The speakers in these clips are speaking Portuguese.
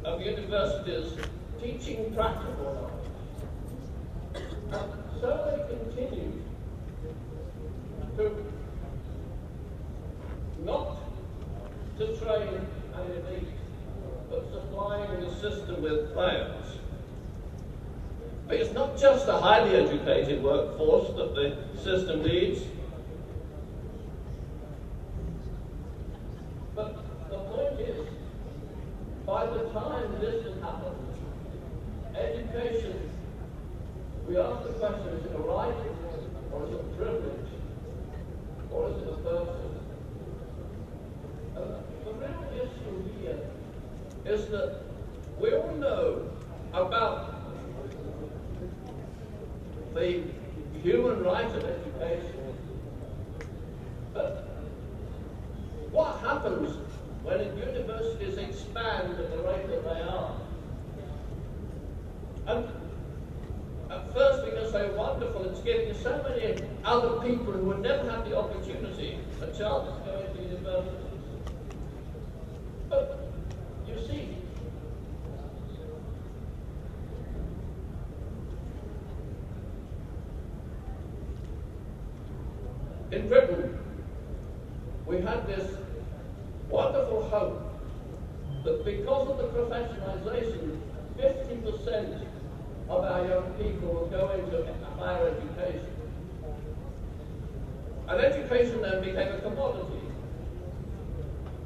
of universities teaching practical knowledge. And so they continue to not to train an elite, but supplying the system with players. But it's not just a highly educated workforce that the system needs. But the point is, by the time this has happened, education, we ask the question, is it a right, or is it a privilege, or is it a purpose? The real issue here is that we all know about the human right of education, but what happens when universities expand at the rate that they are? And at first we can say, wonderful, it's giving so many other people who would never have the opportunity a chance to go into universities. But you see, in Britain, we had this wonderful hope that because of the professionalisation, 50% of our young people will go into higher education. And education then became a commodity,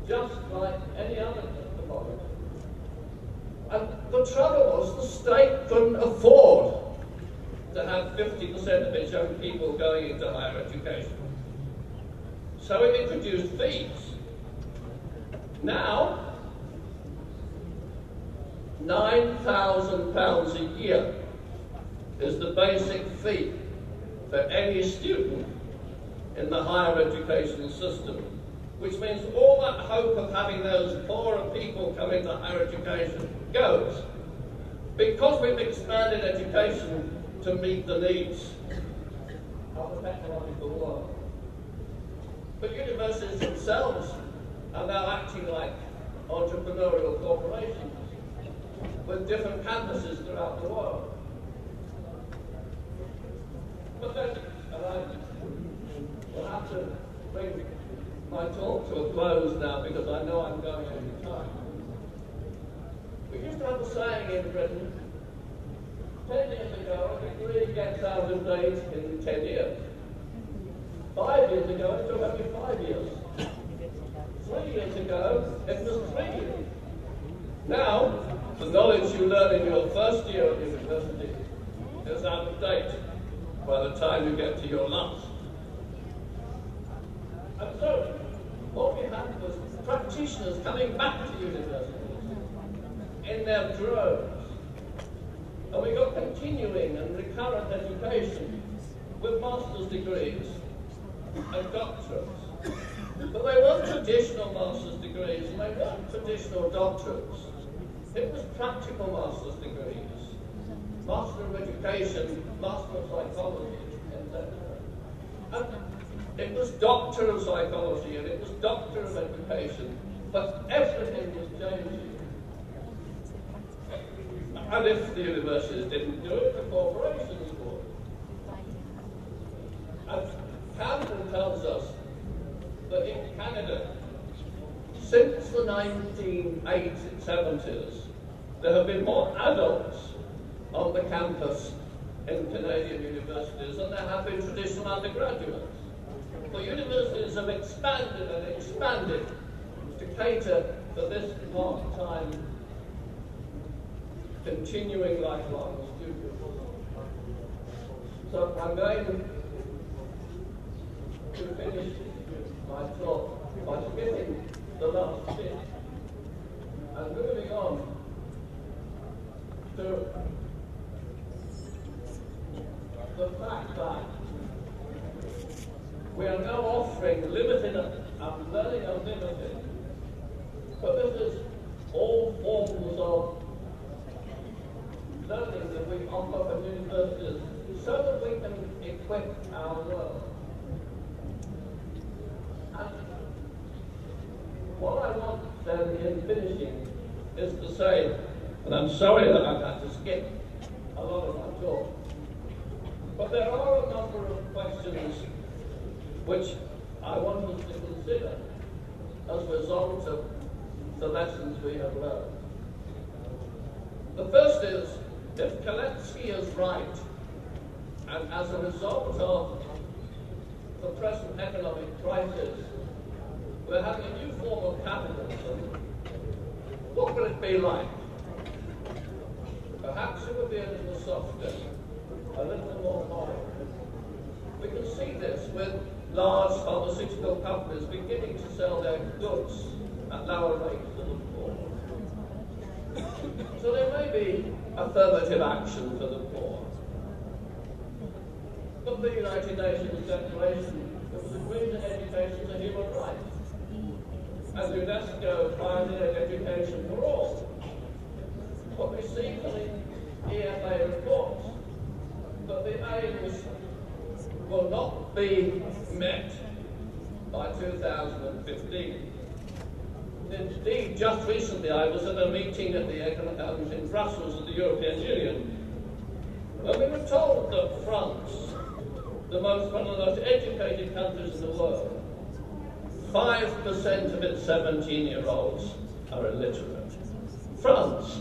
just like any other commodity. And the trouble was the state couldn't afford to have 50% of its young people going into higher education. So it introduced fees. Now, £9,000 a year is the basic fee for any student in the higher education system, which means all that hope of having those poorer people come into higher education goes. Because we've expanded education to meet the needs of the technological world. But universities themselves are now acting like entrepreneurial corporations with different campuses throughout the world. But then, and I will have to bring my talk to a close now because I know I'm going over time. We used to have a saying in Britain, 10 years ago, a degree gets out of date in 10 years. 5 years ago, it took only 5 years. 3 years ago, it was 3 years. Now, the knowledge you learn in your first year of university is out of date by the time you get to your last. And so, what we had was practitioners coming back to universities in their droves. And we got continuing and recurrent education with master's degrees and doctorates. But they weren't traditional master's degrees and they weren't traditional doctorates. It was practical master's degrees, Master of Education, Master of Psychology, etc. And it was Doctor of Psychology and it was Doctor of Education, but everything was changing. And if the universities didn't do it, the corporations would. And Camden tells us that in Canada, since the 1970s, there have been more adults on the campus in Canadian universities than there have been traditional undergraduates. The universities have expanded and expanded to cater for this part-time continuing lifelong students. So I'm going to finish my talk by skipping the last bit and moving on to the fact that we are now offering limited and learning unlimited, but this is all forms of learning that we offer from universities so that we can equip our world. And what I want then in finishing is to say, and I'm sorry that I've had to skip a lot of my talk, but there are a number of questions which I want us to consider as a result of the lessons we have learned. The first is, if Kalecki is right, and as a result of the present economic crisis, we're having a new form of capitalism, what will it be like? Perhaps it will be a little softer, a little more moderate. We can see this with large pharmaceutical companies beginning to sell their goods at lower rates than the poor. So there may be affirmative action for the poor. But the United Nations Declaration was agreed that education is a human right. And UNESCO pioneered education for all. What we see from the EFA reports, that the aims will not be met by 2015. Indeed, just recently I was at a meeting at the in Brussels of the European Union, where we were told that France, one of the most educated countries in the world, 5% of its 17-year-olds are illiterate. France,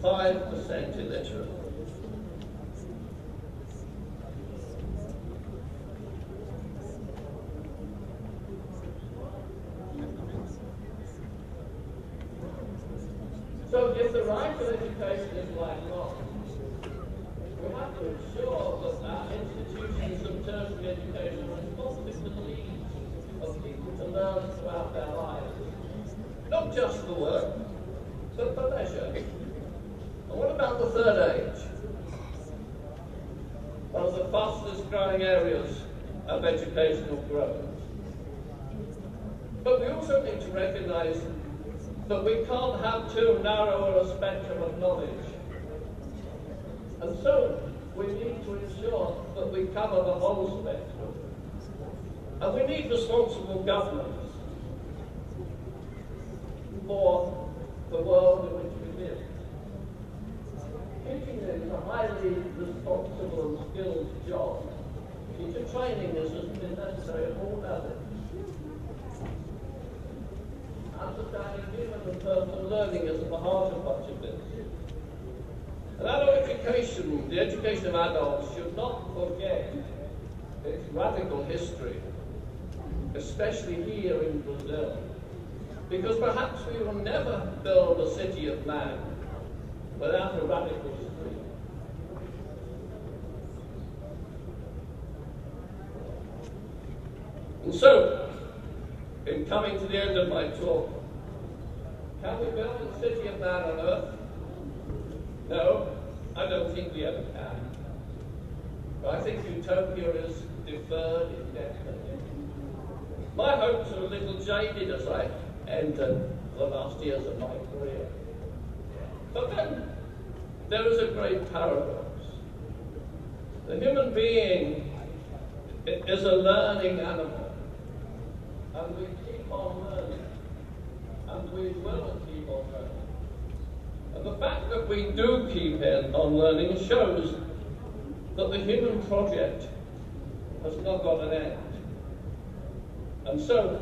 5% illiterate. So if the right to education is lifelong, we have to ensure that our institutions of tertiary education are responsive to the needs of people to learn throughout their lives. Not just for work, but for leisure. And what about the third age? One of the fastest growing areas of educational growth. But we also need to recognize that we can't have too narrow a spectrum of knowledge. And so we need to ensure that we cover the whole spectrum. And we need responsible governments for the world in which we live. Teaching is a highly responsible and skilled job. Teacher training is necessary at all levels. Understanding human and personal learning is at the heart of much of this. And adult education, the education of adults, should not forget its radical history, especially here in Brazil, because perhaps we will never build a city of man without a radical street. And so, in coming to the end of my talk, can we build a city of man on earth? No, I don't think we ever can. But I think utopia is deferred indefinitely. My hopes are a little jaded as I enter the last years of my career. But then there is a great paradox. The human being is a learning animal, and we keep on learning, and we will keep on learning. And the fact that we do keep on learning shows that the human project has not got an end. And so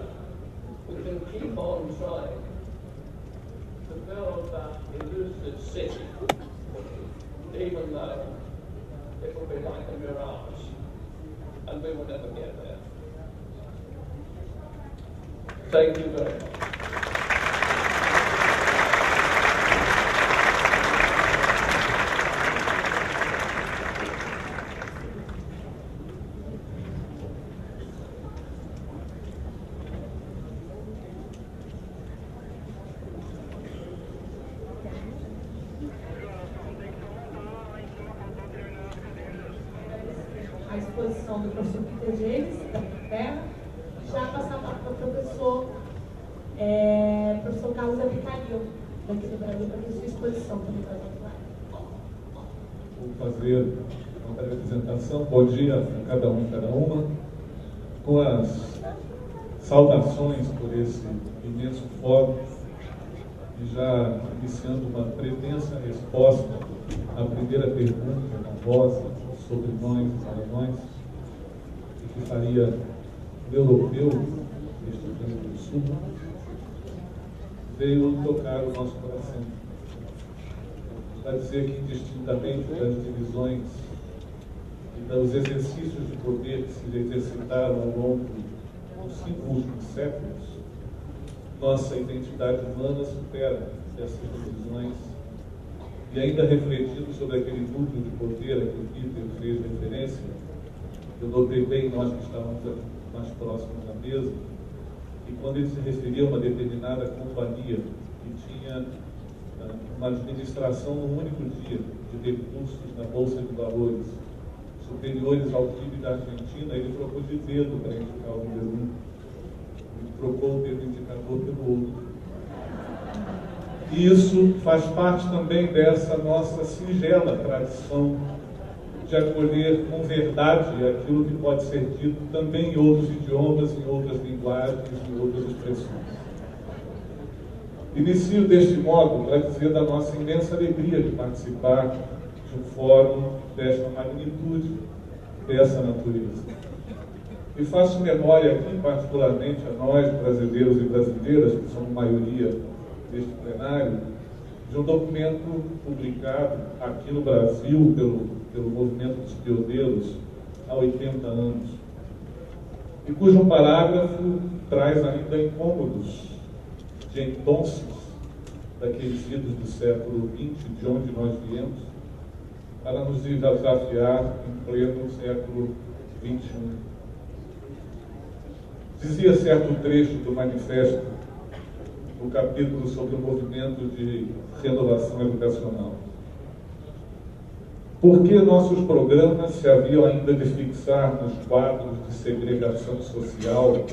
we can keep on trying to build that elusive city, even though it will be like a mirage, and we will never get there. Thank you very much. A exposição do professor Peter James, da Terra, já passar para o professor Carlos Abicail, daqui do Brasil, para ter sua exposição também para a Vou fazer uma breve apresentação. Bom dia a cada um e cada uma, com as saudações por esse imenso fórum e já iniciando uma pretensa resposta à primeira pergunta famosa sobre nós e para nós, e que faria o europeu deste Rio Grande do Sul, veio tocar o nosso coração, para dizer que, indistintamente das divisões e dos exercícios de poder que se exercitaram ao longo dos 5 últimos séculos, nossa identidade humana supera essas divisões. E ainda refletindo sobre aquele núcleo de poder a que o Peter fez referência, eu notei bem, nós que estávamos mais próximos da mesa, e quando ele se referia a uma determinada companhia que tinha uma administração num único dia de recursos na Bolsa de Valores superiores ao PIB da Argentina, ele trocou de dedo para indicar o número 1. Ele trocou o dedo indicador pelo outro. E isso faz parte também dessa nossa singela tradição de acolher com verdade aquilo que pode ser dito também em outros idiomas, em outras linguagens, em outras expressões. Inicio deste modo para dizer da nossa imensa alegria de participar de um fórum desta magnitude, dessa natureza. E faço memória aqui, particularmente a nós, brasileiros e brasileiras, que somos maioria deste plenário, de um documento publicado aqui no Brasil pelo movimento dos pioneiros há 80 anos, e cujo parágrafo traz ainda incômodos de entonces, daqueles idos do século XX, de onde nós viemos, para nos desafiar em pleno século XXI. Dizia certo trecho do manifesto, no capítulo sobre o movimento de renovação educacional: por que nossos programas se haviam ainda de fixar nos quadros de segregação social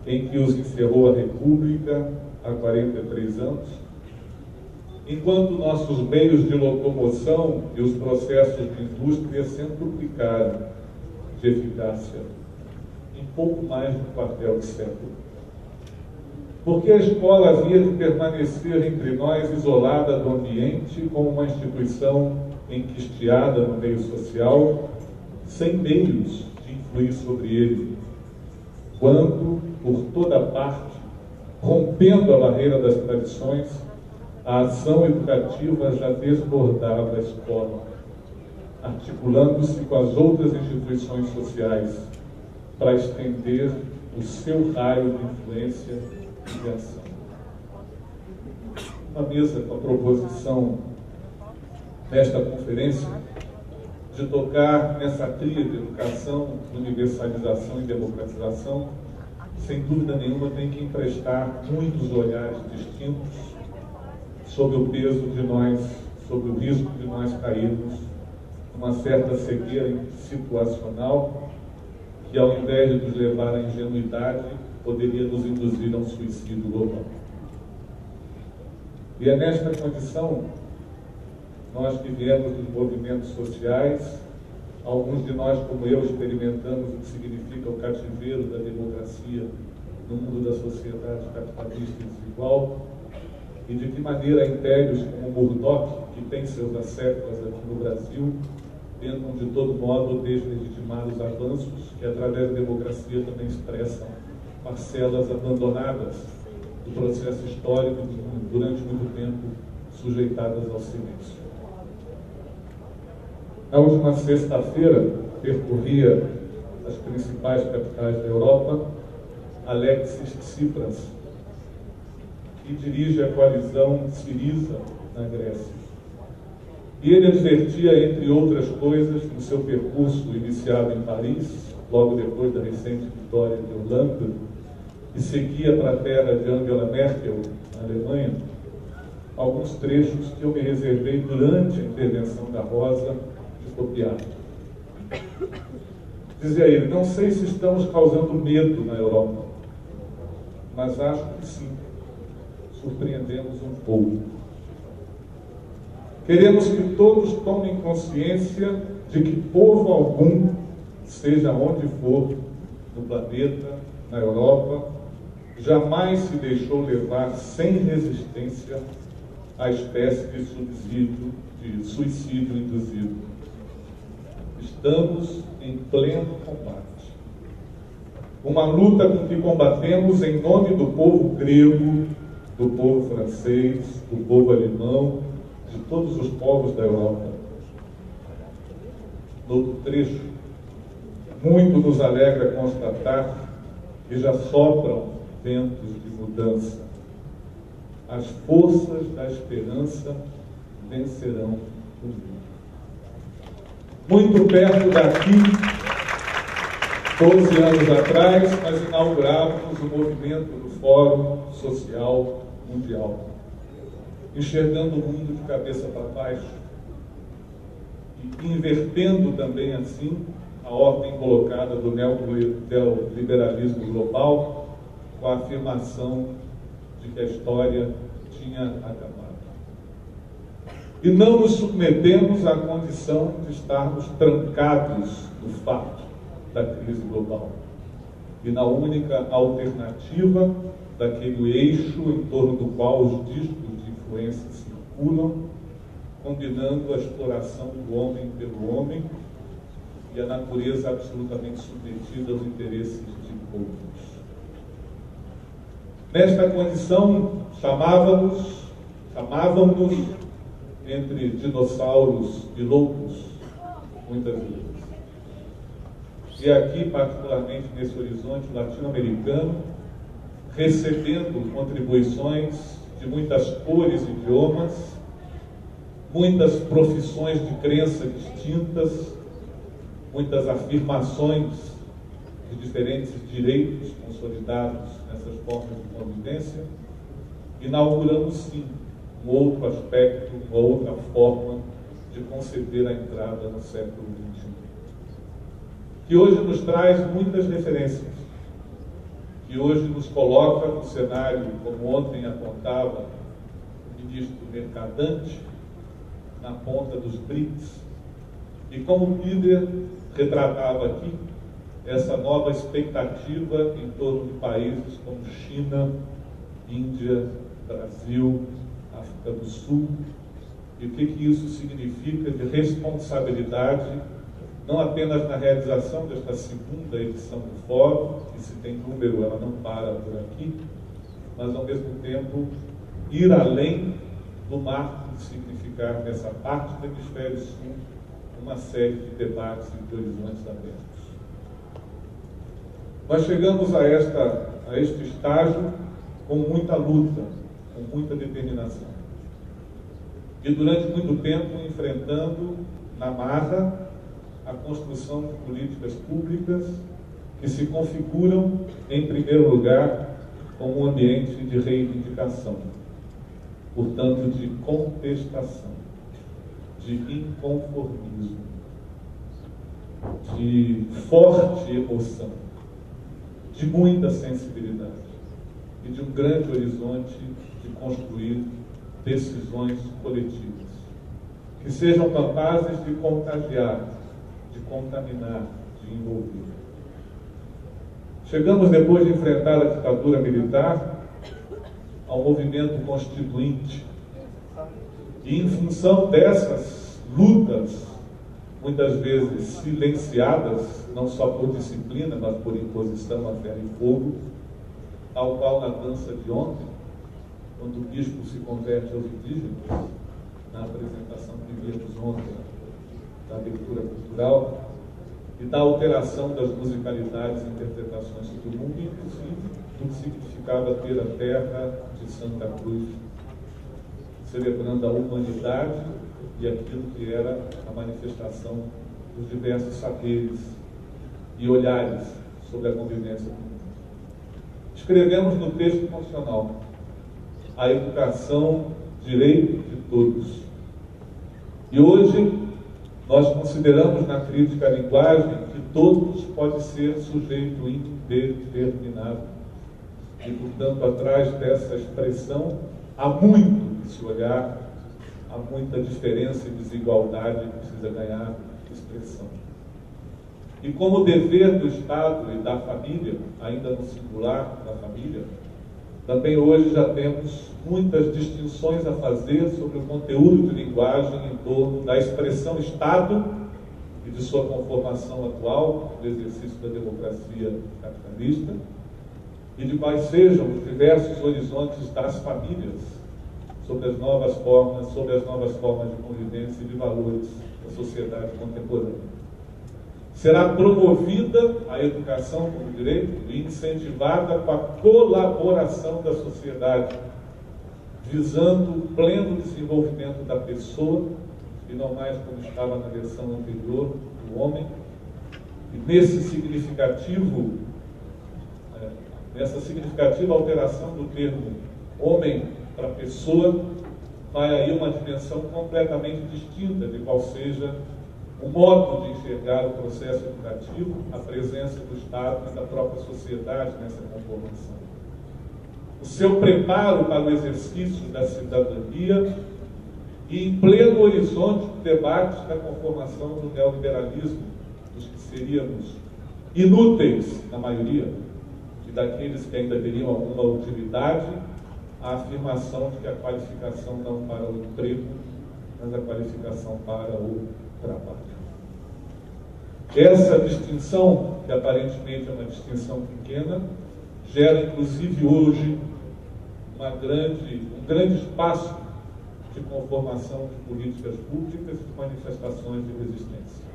em que os encerrou a República há 43 anos, enquanto nossos meios de locomoção e os processos de indústria centuplicaram de eficácia em pouco mais de um quartel de século? Porque a escola havia de permanecer entre nós isolada do ambiente como uma instituição enquisteada no meio social, sem meios de influir sobre ele, quando, por toda parte, rompendo a barreira das tradições, a ação educativa já desbordava a escola, articulando-se com as outras instituições sociais para estender o seu raio de influência e de ação. Uma mesa com a proposição nesta conferência de tocar nessa tríade de educação, universalização e democratização, sem dúvida nenhuma tem que emprestar muitos olhares distintos sobre o peso de nós, sobre o risco de nós cairmos numa certa cegueira situacional que, ao invés de nos levar à ingenuidade, poderia nos induzir a um suicídio global. E é nesta condição, nós que viemos dos movimentos sociais, alguns de nós, como eu, experimentamos o que significa o cativeiro da democracia no mundo da sociedade capitalista e desigual, e de que maneira impérios como Murdoch, que tem seus asséculos aqui no Brasil, tentam de todo modo deslegitimar os avanços que, através da democracia, também expressam parcelas abandonadas do processo histórico durante muito tempo sujeitadas ao silêncio. Na última sexta-feira, percorria as principais capitais da Europa Alexis Tsipras, que dirige a coalizão Syriza na Grécia. E ele advertia, entre outras coisas, no seu percurso iniciado em Paris, logo depois da recente vitória de Hollande, e seguia para a terra de Angela Merkel, na Alemanha, alguns trechos que eu me reservei durante a intervenção da Rosa de copiar. Dizia ele: não sei se estamos causando medo na Europa, mas acho que sim, surpreendemos um pouco. Queremos que todos tomem consciência de que povo algum, seja onde for no planeta, na Europa, jamais se deixou levar sem resistência à espécie de suicídio induzido. Estamos em pleno combate. Uma luta com que combatemos em nome do povo grego, do povo francês, do povo alemão, de todos os povos da Europa. No trecho, muito nos alegra constatar que já sopram ventos de mudança. As forças da esperança vencerão o mundo. Muito perto daqui, 12 anos atrás, nós inaugurávamos o movimento do Fórum Social Mundial, enxergando o mundo de cabeça para baixo e invertendo também assim a ordem colocada do neoliberalismo global, com a afirmação de que a história tinha acabado. E não nos submetemos à condição de estarmos trancados no fato da crise global e na única alternativa daquele eixo em torno do qual os discos de influência circulam, combinando a exploração do homem pelo homem e a natureza absolutamente submetida aos interesses de poucos. Nesta condição, chamávamos entre dinossauros e loucos, muitas vezes. E aqui, particularmente nesse horizonte latino-americano, recebendo contribuições de muitas cores e idiomas, muitas profissões de crença distintas, muitas afirmações de diferentes direitos consolidados nessas formas de convivência, inauguramos sim um outro aspecto, uma outra forma de conceber a entrada no século XXI, que hoje nos traz muitas referências, que hoje nos coloca no cenário, como ontem apontava o ministro Mercadante, na ponta dos BRICS, e como o líder retratava aqui essa nova expectativa em torno de países como China, Índia, Brasil, África do Sul, e o que isso significa de responsabilidade, não apenas na realização desta segunda edição do Fórum, que se tem número, ela não para por aqui, mas ao mesmo tempo ir além do marco de significar nessa parte do hemisfério sul uma série de debates e de horizontes abertos. Nós chegamos a este estágio com muita luta, com muita determinação. E durante muito tempo enfrentando na marra a construção de políticas públicas que se configuram, em primeiro lugar, como um ambiente de reivindicação, portanto, de contestação, de inconformismo, de forte emoção, de muita sensibilidade e de um grande horizonte de construir decisões coletivas que sejam capazes de contagiar, de contaminar, de envolver. Chegamos, depois de enfrentar a ditadura militar, ao movimento constituinte. E em função dessas lutas, muitas vezes silenciadas, não só por disciplina, mas por imposição a ferro e fogo, tal qual na dança de ontem, quando o bispo se converte aos indígenas, na apresentação que vimos ontem, da abertura cultural, e da alteração das musicalidades e interpretações do mundo, inclusive do que significava ter a terra de Santa Cruz, celebrando a humanidade e aquilo que era a manifestação dos diversos saberes e olhares sobre a convivência do mundo. Escrevemos no texto constitucional: a educação, direito de todos. E hoje nós consideramos na crítica à linguagem que todos pode ser sujeito indeterminado. E, portanto, atrás dessa expressão há muito que se olhar, há muita diferença e desigualdade que precisa ganhar expressão. E como dever do Estado e da família, ainda no singular da família, Também hoje já temos muitas distinções a fazer sobre o conteúdo de linguagem em torno da expressão Estado e de sua conformação atual no exercício da democracia capitalista, e de quais sejam os diversos horizontes das famílias sobre as novas formas de convivência e de valores da sociedade contemporânea. Será promovida a educação como direito e incentivada com a colaboração da sociedade, visando o pleno desenvolvimento da pessoa, e não mais como estava na versão anterior, do homem. E nessa significativa alteração do termo homem para pessoa, vai aí uma dimensão completamente distinta de qual seja o modo de enxergar o processo educativo, a presença do Estado e da própria sociedade nessa conformação. O seu preparo para o exercício da cidadania e em pleno horizonte do debate da conformação do neoliberalismo, dos que seríamos inúteis, na maioria, e daqueles que ainda teriam alguma utilidade, a afirmação de que a qualificação não para o emprego, mas a qualificação para o trabalho. Essa distinção, que aparentemente é uma distinção pequena, gera inclusive hoje um grande espaço de conformação de políticas públicas e de manifestações de resistência.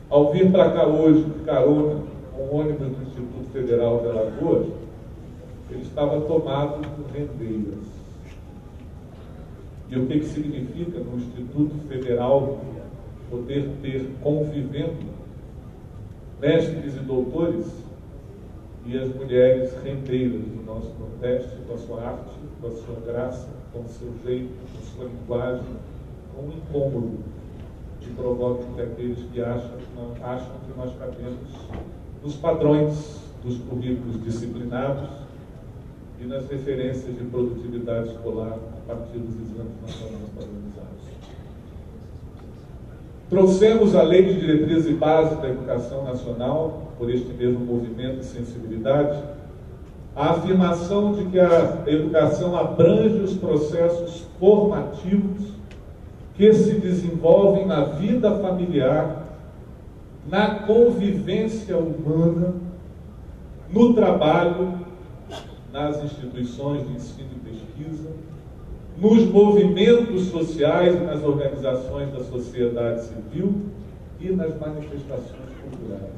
Ao vir para cá hoje, de carona, com o ônibus do Instituto Federal de Alagoas, ele estava tomado por rendeiras. E o que significa no Instituto Federal poder ter convivendo mestres e doutores e as mulheres rendeiras do nosso Nordeste, com a sua arte, com a sua graça, com o seu jeito, com a sua linguagem, com um incômodo que provoca que aqueles que acham que nós cabemos nos padrões dos currículos disciplinados e nas referências de produtividade escolar a partir dos exames nacionais padronizados. Trouxemos a Lei de Diretriz e Base da Educação Nacional, por este mesmo movimento e sensibilidade, a afirmação de que a educação abrange os processos formativos que se desenvolvem na vida familiar, na convivência humana, no trabalho, nas instituições de ensino e pesquisa, nos movimentos sociais e nas organizações da sociedade civil e nas manifestações culturais.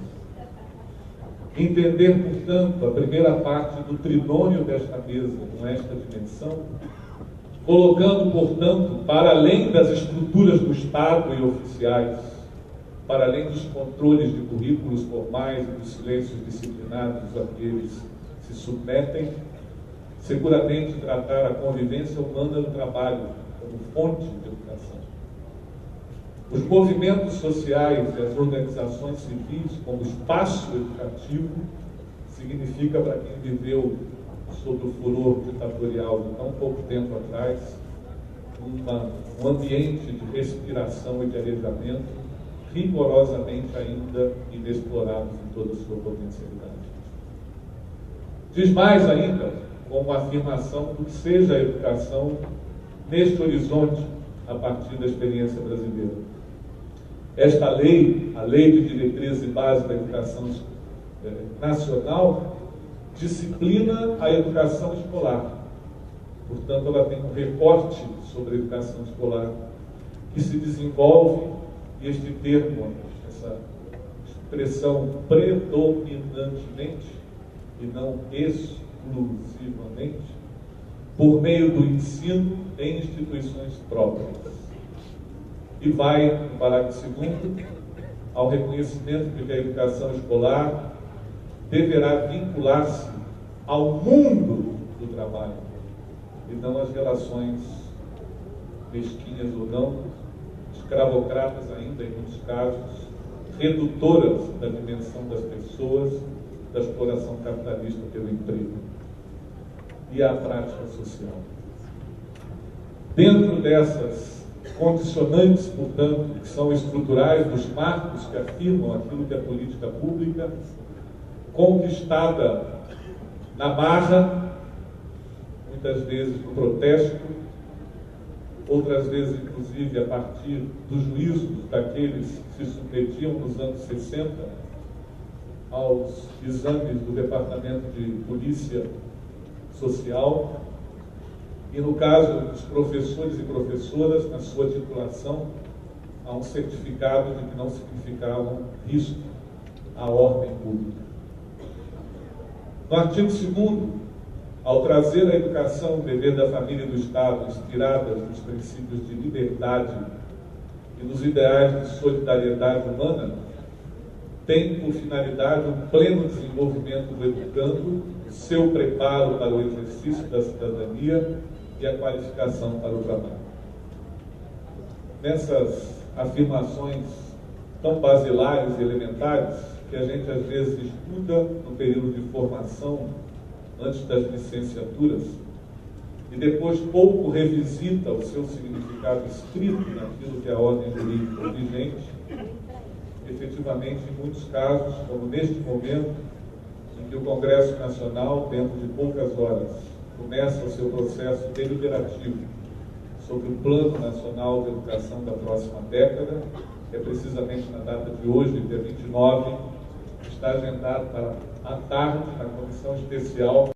Entender, portanto, a primeira parte do trinômio desta mesa com esta dimensão, colocando, portanto, para além das estruturas do Estado e oficiais, para além dos controles de currículos formais e dos silêncios disciplinados a que eles se submetem, seguramente tratar a convivência humana no trabalho como fonte de educação. Os movimentos sociais e as organizações civis como espaço educativo significa, para quem viveu sob o furor ditatorial de tão pouco tempo atrás, um ambiente de respiração e de arejamento rigorosamente ainda inexplorados em toda a sua potencialidade. Diz mais ainda, como afirmação do que seja a educação neste horizonte a partir da experiência brasileira. Esta lei, a Lei de Diretriz e Base da Educação Nacional, disciplina a educação escolar. Portanto, ela tem um recorte sobre a educação escolar que se desenvolve, e este termo, essa expressão predominantemente e não exclusivamente, por meio do ensino em instituições próprias. E vai, no parágrafo 2º, ao reconhecimento de que a educação escolar deverá vincular-se ao mundo do trabalho e não às relações mesquinhas ou não, escravocratas ainda em muitos casos, redutoras da dimensão das pessoas, da exploração capitalista pelo emprego e a prática social. Dentro dessas condicionantes, portanto, que são estruturais dos marcos que afirmam aquilo que é política pública, conquistada na marra, muitas vezes no protesto, outras vezes, inclusive, a partir dos juízos daqueles que se submetiam nos anos 60 aos exames do Departamento de Polícia Social, e no caso dos professores e professoras, na sua titulação, há um certificado de que não significavam risco à ordem pública. No artigo 2º, ao trazer a educação, o dever da família e do Estado, inspiradas nos princípios de liberdade e nos ideais de solidariedade humana, tem por finalidade o pleno desenvolvimento do educando, seu preparo para o exercício da cidadania e a qualificação para o trabalho. Nessas afirmações tão basilares e elementares, que a gente às vezes estuda no período de formação, antes das licenciaturas, e depois pouco revisita o seu significado escrito naquilo que é a ordem jurídica vigente, efetivamente, em muitos casos, como neste momento, em que o Congresso Nacional, dentro de poucas horas, começa o seu processo deliberativo sobre o Plano Nacional de Educação da próxima década, que é precisamente na data de hoje, dia 29, está agendado para à tarde, na comissão especial